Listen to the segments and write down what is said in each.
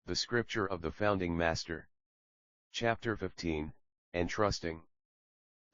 The Scripture of the Founding Master. Chapter 15, Entrusting.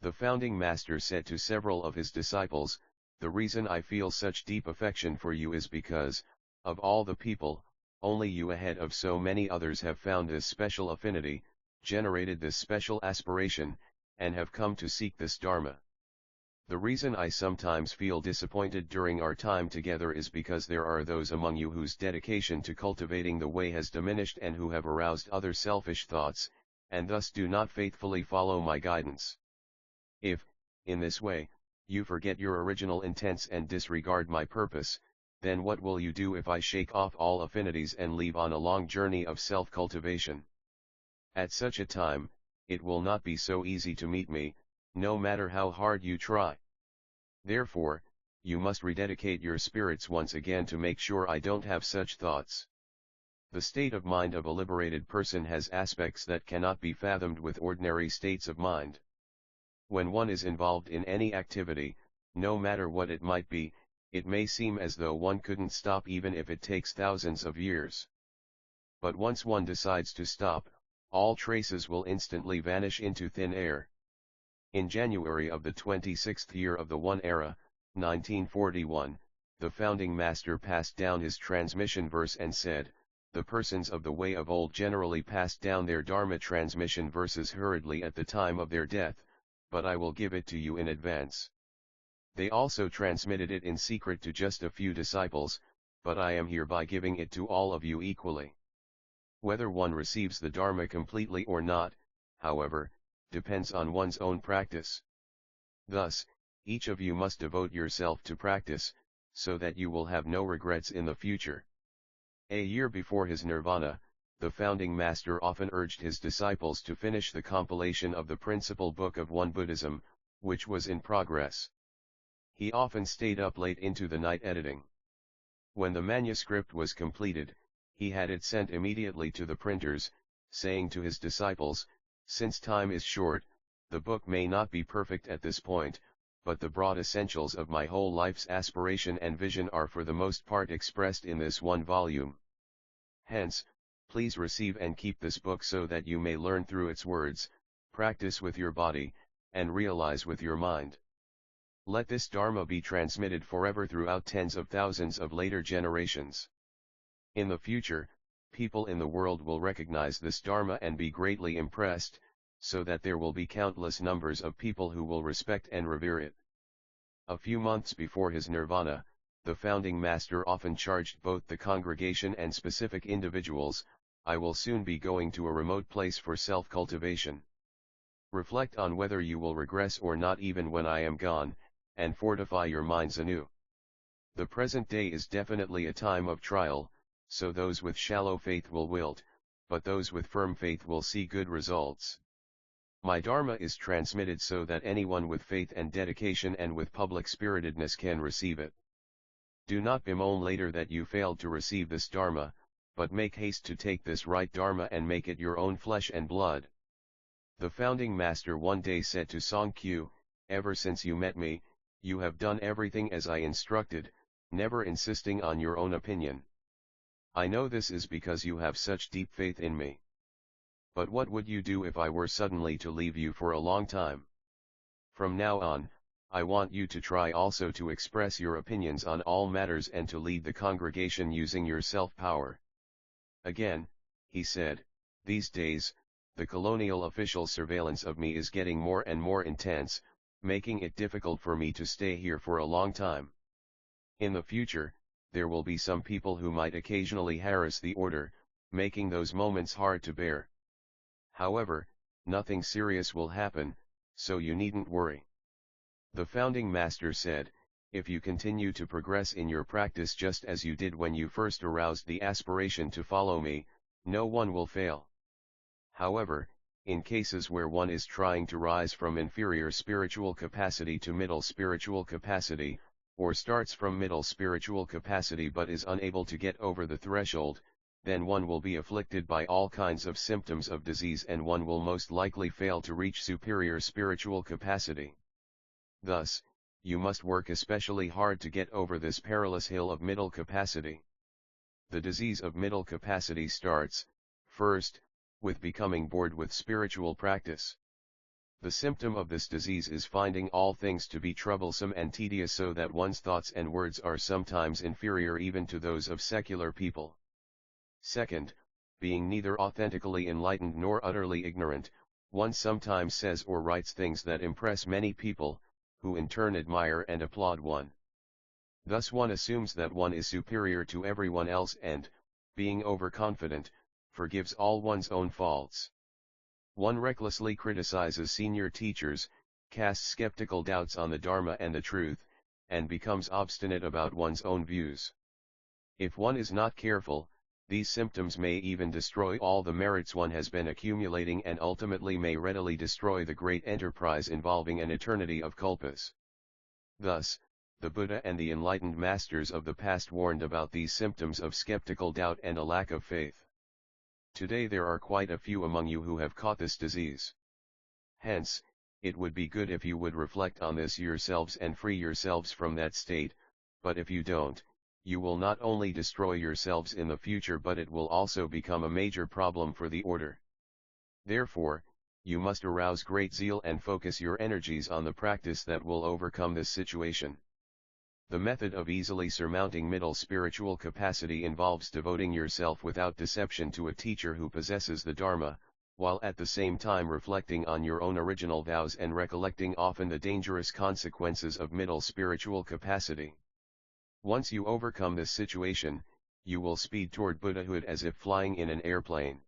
The Founding Master said to several of his disciples, "The reason I feel such deep affection for you is because, of all the people, only you ahead of so many others have found this special affinity, generated this special aspiration, and have come to seek this Dharma. The reason I sometimes feel disappointed during our time together is because there are those among you whose dedication to cultivating the way has diminished and who have aroused other selfish thoughts, and thus do not faithfully follow my guidance. If, in this way, you forget your original intents and disregard my purpose, then what will you do if I shake off all affinities and leave on a long journey of self-cultivation? At such a time, it will not be so easy to meet me, no matter how hard you try. Therefore, you must rededicate your spirits once again to make sure I don't have such thoughts." The state of mind of a liberated person has aspects that cannot be fathomed with ordinary states of mind. When one is involved in any activity, no matter what it might be, it may seem as though one couldn't stop even if it takes thousands of years. But once one decides to stop, all traces will instantly vanish into thin air. In January of the 26th year of the One Era, 1941, the Founding Master passed down his transmission verse and said, "The persons of the way of old generally passed down their Dharma transmission verses hurriedly at the time of their death, but I will give it to you in advance. They also transmitted it in secret to just a few disciples, but I am hereby giving it to all of you equally." Whether one receives the Dharma completely or not, however, depends on one's own practice. Thus, each of you must devote yourself to practice, so that you will have no regrets in the future. A year before his nirvana, the Founding Master often urged his disciples to finish the compilation of the principal book of Won Buddhism, which was in progress. He often stayed up late into the night editing. When the manuscript was completed, he had it sent immediately to the printers, saying to his disciples, "Since time is short, the book may not be perfect at this point, but the broad essentials of my whole life's aspiration and vision are for the most part expressed in this one volume. Hence, please receive and keep this book so that you may learn through its words, practice with your body, and realize with your mind. Let this Dharma be transmitted forever throughout tens of thousands of later generations. In the future, people in the world will recognize this Dharma and be greatly impressed, so that there will be countless numbers of people who will respect and revere it." A few months before his nirvana, the Founding Master often charged both the congregation and specific individuals, "I will soon be going to a remote place for self-cultivation. Reflect on whether you will regress or not even when I am gone, and fortify your minds anew. The present day is definitely a time of trial, so those with shallow faith will wilt, but those with firm faith will see good results. My Dharma is transmitted so that anyone with faith and dedication and with public spiritedness can receive it. Do not bemoan later that you failed to receive this Dharma, but make haste to take this right Dharma and make it your own flesh and blood." The Founding Master one day said to Songkyu, "Ever since you met me, you have done everything as I instructed, never insisting on your own opinion. I know this is because you have such deep faith in me. But what would you do if I were suddenly to leave you for a long time? From now on, I want you to try also to express your opinions on all matters and to lead the congregation using your self-power." Again, he said, "These days, the colonial official surveillance of me is getting more and more intense, making it difficult for me to stay here for a long time. In the future, there will be some people who might occasionally harass the order, making those moments hard to bear. However, nothing serious will happen, so you needn't worry." The Founding Master said, "If you continue to progress in your practice just as you did when you first aroused the aspiration to follow me, no one will fail. However, in cases where one is trying to rise from inferior spiritual capacity to middle spiritual capacity, or starts from middle spiritual capacity but is unable to get over the threshold, then one will be afflicted by all kinds of symptoms of disease and one will most likely fail to reach superior spiritual capacity. Thus, you must work especially hard to get over this perilous hill of middle capacity. The disease of middle capacity starts, First, with becoming bored with spiritual practice. The symptom of this disease is finding all things to be troublesome and tedious, so that one's thoughts and words are sometimes inferior even to those of secular people. Second, being neither authentically enlightened nor utterly ignorant, one sometimes says or writes things that impress many people, who in turn admire and applaud one. Thus one assumes that one is superior to everyone else and, being overconfident, forgives all one's own faults. One recklessly criticizes senior teachers, casts skeptical doubts on the Dharma and the truth, and becomes obstinate about one's own views. If one is not careful, these symptoms may even destroy all the merits one has been accumulating and ultimately may readily destroy the great enterprise involving an eternity of kalpas. Thus, the Buddha and the enlightened masters of the past warned about these symptoms of skeptical doubt and a lack of faith. Today there are quite a few among you who have caught this disease. Hence, it would be good if you would reflect on this yourselves and free yourselves from that state, but if you don't, you will not only destroy yourselves in the future but it will also become a major problem for the order. Therefore, you must arouse great zeal and focus your energies on the practice that will overcome this situation. The method of easily surmounting middle spiritual capacity involves devoting yourself without deception to a teacher who possesses the Dharma, while at the same time reflecting on your own original vows and recollecting often the dangerous consequences of middle spiritual capacity. Once you overcome this situation, you will speed toward Buddhahood as if flying in an airplane.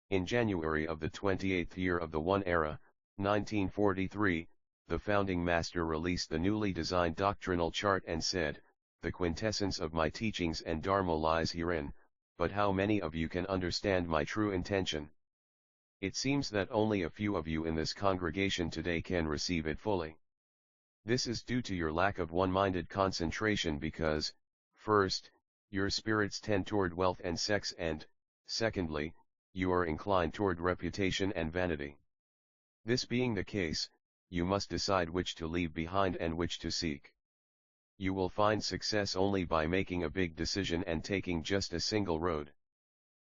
In January of the 28th year of the Won era, 1943, the founding master released the newly designed doctrinal chart and said, "The quintessence of my teachings and Dharma lies herein, but how many of you can understand my true intention?" It seems that only a few of you in this congregation today can receive it fully. This is due to your lack of one-minded concentration because, first, your spirits tend toward wealth and sex and, secondly, you are inclined toward reputation and vanity. This being the case, you must decide which to leave behind and which to seek. You will find success only by making a big decision and taking just a single road.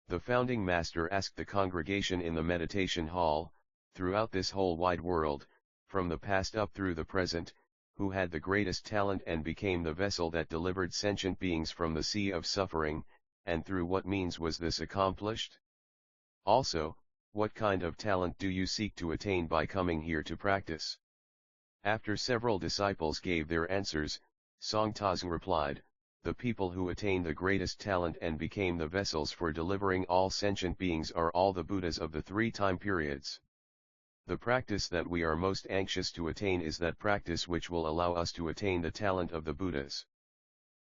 The founding master asked the congregation in the meditation hall, throughout this whole wide world, from the past up through the present, who had the greatest talent and became the vessel that delivered sentient beings from the sea of suffering, and through what means was this accomplished? Also, what kind of talent do you seek to attain by coming here to practice? After several disciples gave their answers, Songtazeng replied, "The people who attain the greatest talent and became the vessels for delivering all sentient beings are all the Buddhas of the 3 time periods. The practice that we are most anxious to attain is that practice which will allow us to attain the talent of the Buddhas.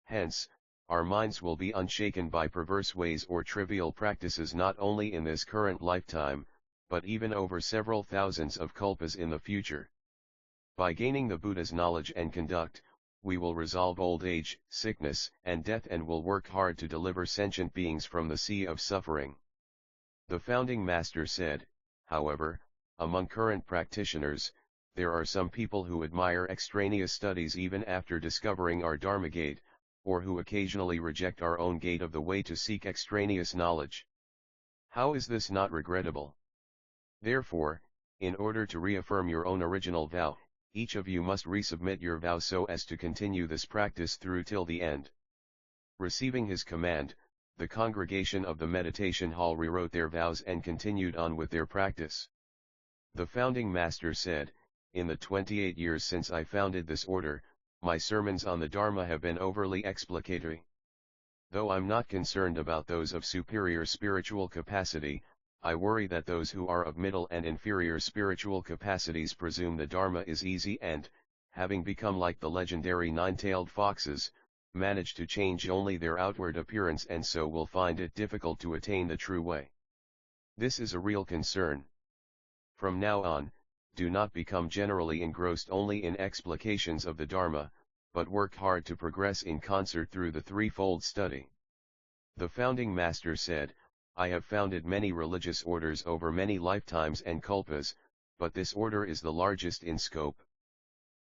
Hence, our minds will be unshaken by perverse ways or trivial practices not only in this current lifetime, but even over several thousands of kalpas in the future. By gaining the Buddha's knowledge and conduct, we will resolve old age, sickness, and death and will work hard to deliver sentient beings from the sea of suffering." The founding master said, however, among current practitioners, there are some people who admire extraneous studies even after discovering our Dharma gate, or who occasionally reject our own gate of the way to seek extraneous knowledge. How is this not regrettable? Therefore, in order to reaffirm your own original vow, each of you must resubmit your vow so as to continue this practice through till the end. Receiving his command, the congregation of the meditation hall rewrote their vows and continued on with their practice. The founding master said, "In the 28 years since I founded this order, my sermons on the Dharma have been overly explicatory. Though I'm not concerned about those of superior spiritual capacity, I worry that those who are of middle and inferior spiritual capacities presume the Dharma is easy and, having become like the legendary 9-tailed foxes, manage to change only their outward appearance and so will find it difficult to attain the true way. This is a real concern. From now on, do not become generally engrossed only in explications of the Dharma, but work hard to progress in concert through the threefold study." The founding master said, "I have founded many religious orders over many lifetimes and kalpas, but this order is the largest in scope.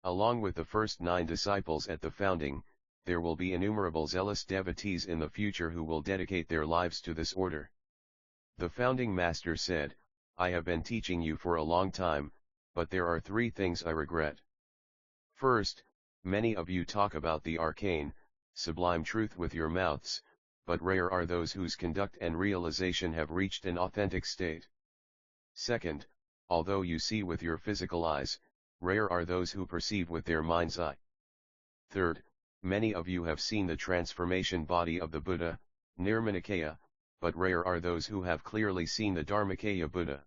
Along with the first 9 disciples at the founding, there will be innumerable zealous devotees in the future who will dedicate their lives to this order. The founding master said, I have been teaching you for a long time, but there are three things I regret. First, many of you talk about the arcane, sublime truth with your mouths, but rare are those whose conduct and realization have reached an authentic state. Second, although you see with your physical eyes, rare are those who perceive with their mind's eye. Third, many of you have seen the transformation body of the Buddha, Nirmanakaya, but rare are those who have clearly seen the Dharmakaya Buddha.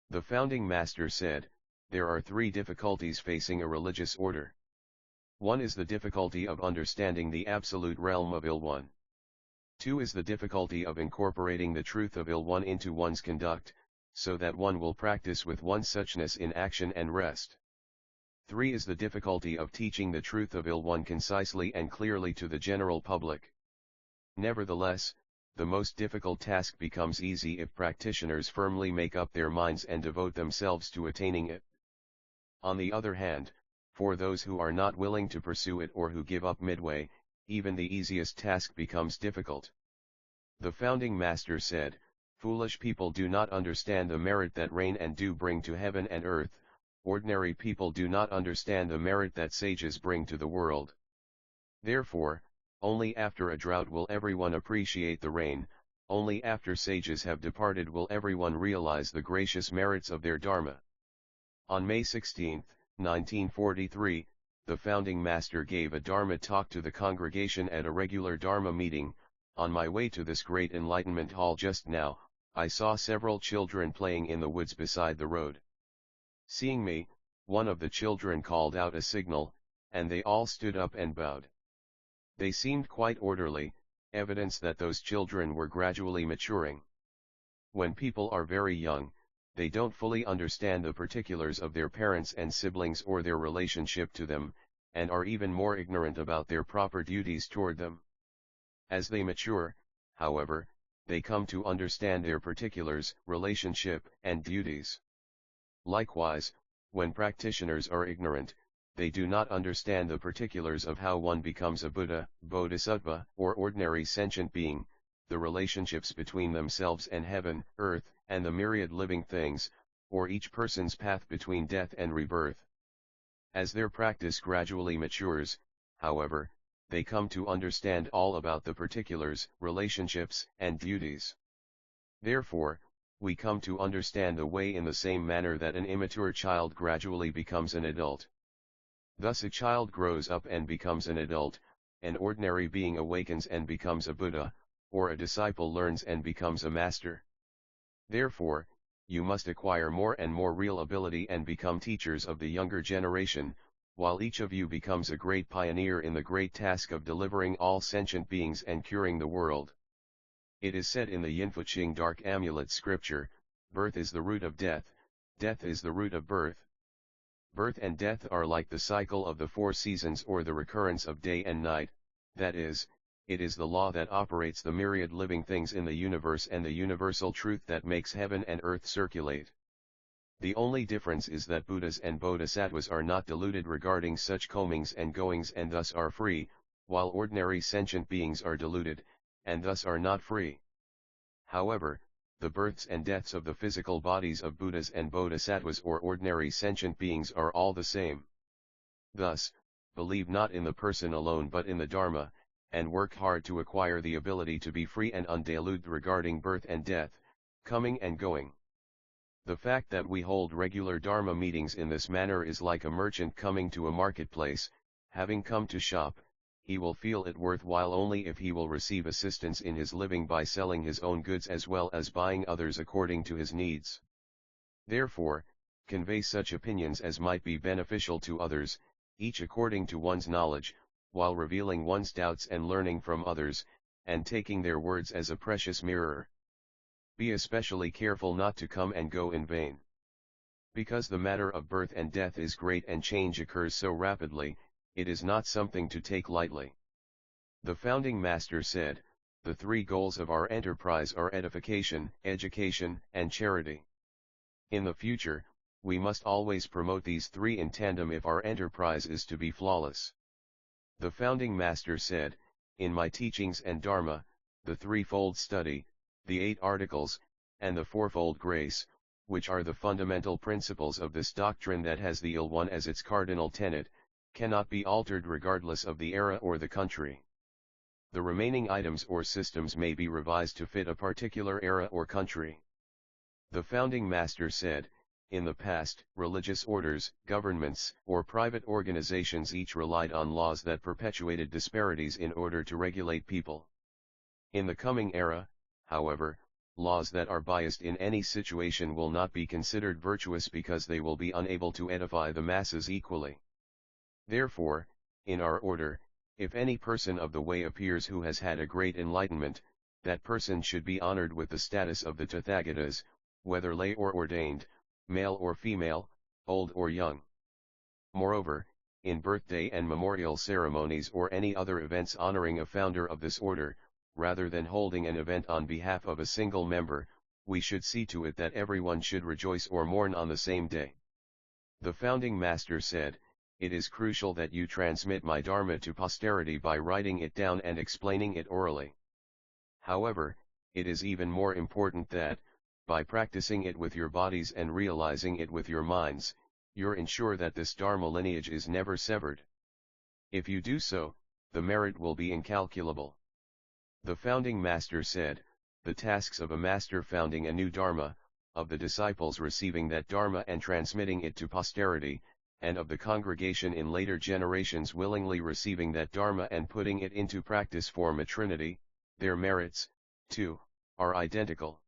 The founding master said, there are three difficulties facing a religious order. One is the difficulty of understanding the absolute realm of ill one. Two is the difficulty of incorporating the truth of ill one into one's conduct, so that one will practice with one suchness in action and rest. Three is the difficulty of teaching the truth of ill one concisely and clearly to the general public. Nevertheless, the most difficult task becomes easy if practitioners firmly make up their minds and devote themselves to attaining it. On the other hand, for those who are not willing to pursue it or who give up midway, even the easiest task becomes difficult. The founding master said, foolish people do not understand the merit that rain and dew bring to heaven and earth. Ordinary people do not understand the merit that sages bring to the world. Therefore, only after a drought will everyone appreciate the rain, only after sages have departed will everyone realize the gracious merits of their Dharma. On May 16, 1943, the founding master gave a Dharma talk to the congregation at a regular Dharma meeting. On my way to this great enlightenment hall just now, I saw several children playing in the woods beside the road. Seeing me, one of the children called out a signal, and they all stood up and bowed. They seemed quite orderly, evidence that those children were gradually maturing. When people are very young, they don't fully understand the particulars of their parents and siblings or their relationship to them, and are even more ignorant about their proper duties toward them. As they mature, however, they come to understand their particulars, relationship, and duties. Likewise, when practitioners are ignorant, they do not understand the particulars of how one becomes a Buddha, Bodhisattva, or ordinary sentient being, the relationships between themselves and heaven, earth, and the myriad living things, or each person's path between death and rebirth. As their practice gradually matures, however, they come to understand all about the particulars, relationships, and duties. Therefore, we come to understand the way in the same manner that an immature child gradually becomes an adult. Thus a child grows up and becomes an adult, an ordinary being awakens and becomes a Buddha, or a disciple learns and becomes a master. Therefore, you must acquire more and more real ability and become teachers of the younger generation, while each of you becomes a great pioneer in the great task of delivering all sentient beings and curing the world. It is said in the Yinfuqing Dark Amulet scripture, birth is the root of death, death is the root of birth. Birth and death are like the cycle of the four seasons or the recurrence of day and night, that is, it is the law that operates the myriad living things in the universe and the universal truth that makes heaven and earth circulate. The only difference is that Buddhas and Bodhisattvas are not deluded regarding such comings and goings and thus are free, while ordinary sentient beings are deluded, and thus are not free. However, the births and deaths of the physical bodies of Buddhas and Bodhisattvas or ordinary sentient beings are all the same. Thus, believe not in the person alone but in the Dharma, and work hard to acquire the ability to be free and undeluded regarding birth and death, coming and going. The fact that we hold regular Dharma meetings in this manner is like a merchant coming to a marketplace. Having come to shop, he will feel it worthwhile only if he will receive assistance in his living by selling his own goods as well as buying others according to his needs. Therefore, convey such opinions as might be beneficial to others, each according to one's knowledge, while revealing one's doubts and learning from others, and taking their words as a precious mirror. Be especially careful not to come and go in vain. Because the matter of birth and death is great and change occurs so rapidly, it is not something to take lightly. The founding master said, the three goals of our enterprise are edification, education, and charity. In the future, we must always promote these three in tandem if our enterprise is to be flawless. The founding master said, in my teachings and Dharma, the threefold study, the 8 articles, and the fourfold grace, which are the fundamental principles of this doctrine that has the ill one as its cardinal tenet, cannot be altered regardless of the era or the country. The remaining items or systems may be revised to fit a particular era or country. The founding master said, in the past, religious orders, governments, or private organizations each relied on laws that perpetuated disparities in order to regulate people. In the coming era, however, laws that are biased in any situation will not be considered virtuous because they will be unable to edify the masses equally. Therefore, in our order, if any person of the way appears who has had a great enlightenment, that person should be honored with the status of the Tathagatas, whether lay or ordained, male or female, old or young. Moreover, in birthday and memorial ceremonies or any other events honoring a founder of this order, rather than holding an event on behalf of a single member, we should see to it that everyone should rejoice or mourn on the same day. The founding master said, "It is crucial that you transmit my Dharma to posterity by writing it down and explaining it orally. However, it is even more important that, by practicing it with your bodies and realizing it with your minds, you ensure that this Dharma lineage is never severed. If you do so, the merit will be incalculable." The founding master said, "The tasks of a master founding a new Dharma, of the disciples receiving that Dharma and transmitting it to posterity, and of the congregation in later generations willingly receiving that Dharma and putting it into practice form a trinity. Their merits, too, are identical.